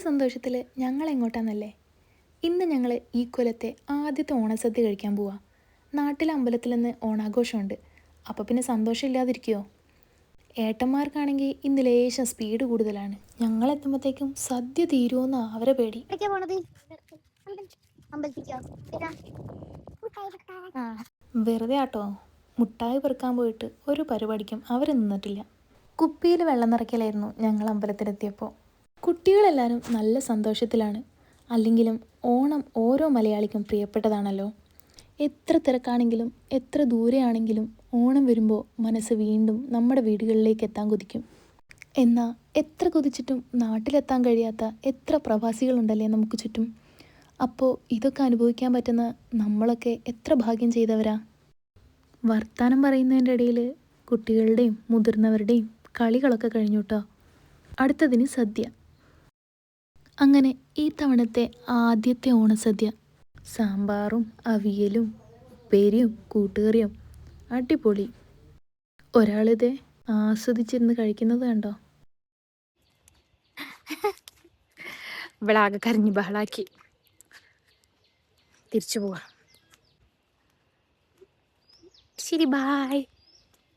സന്തോഷത്തിൽ ഞങ്ങൾ എങ്ങോട്ടാന്നല്ലേ? ഇന്ന് ഞങ്ങൾ ഈ കൊല്ലത്തെ ആദ്യത്തെ ഓണസദ്യ കഴിക്കാൻ പോവാ. നാട്ടിലെ അമ്പലത്തിൽ നിന്ന് ഓണാഘോഷമുണ്ട്. അപ്പോൾ പിന്നെ സന്തോഷമില്ലാതിരിക്കുമോ? ഏട്ടന്മാർക്കാണെങ്കിൽ ഇന്ന് ലേശം സ്പീഡ് കൂടുതലാണ്. ഞങ്ങളെത്തുമ്പോഴത്തേക്കും സദ്യ തീരുമെന്നാ അവരെ പേടി. വെറുതെ ആട്ടോ, മുട്ടായി പെറുക്കാൻ പോയിട്ട് ഒരു പരിപാടിക്കും അവർ നിന്നിട്ടില്ല. കുപ്പിയിൽ വെള്ളം നിറയ്ക്കലായിരുന്നു ഞങ്ങൾ അമ്പലത്തിലെത്തിയപ്പോൾ. കുട്ടികളെല്ലാവരും നല്ല സന്തോഷത്തിലാണ്. അല്ലെങ്കിലും ഓണം ഓരോ മലയാളിക്കും പ്രിയപ്പെട്ടതാണല്ലോ. എത്ര തിരക്കാണെങ്കിലും എത്ര ദൂരെയാണെങ്കിലും ഓണം വരുമ്പോൾ മനസ്സ് വീണ്ടും നമ്മുടെ വീടുകളിലേക്ക് എത്താൻ കൊതിക്കും. എന്നാൽ എത്ര കൊതിച്ചിട്ടും നാട്ടിലെത്താൻ കഴിയാത്ത എത്ര പ്രവാസികളുണ്ടല്ലേ നമുക്ക് ചുറ്റും. അപ്പോൾ ഇതൊക്കെ അനുഭവിക്കാൻ പറ്റുന്ന നമ്മളൊക്കെ എത്ര ഭാഗ്യം ചെയ്തവരാ. വർത്താനം പറയുന്നതിൻ്റെ ഇടയിൽ കുട്ടികളുടെയും മുതിർന്നവരുടെയും കളികളൊക്കെ കഴിഞ്ഞു കേട്ടോ. അടുത്തതിന് സദ്യ. അങ്ങനെ ഈ തവണത്തെ ആദ്യത്തെ ഓണസദ്യ സാമ്പാറും അവിയലും ഉപ്പേരിയും കൂട്ടുകറിയും അടിപൊളി. ഒരാളിത് ആസ്വദിച്ചിരുന്ന് കഴിക്കുന്നത് കണ്ടോ. ഇവളാകെ കരഞ്ഞ് ബഹളാക്കി. തിരിച്ചു പോവാ. ശരി, ബായ്.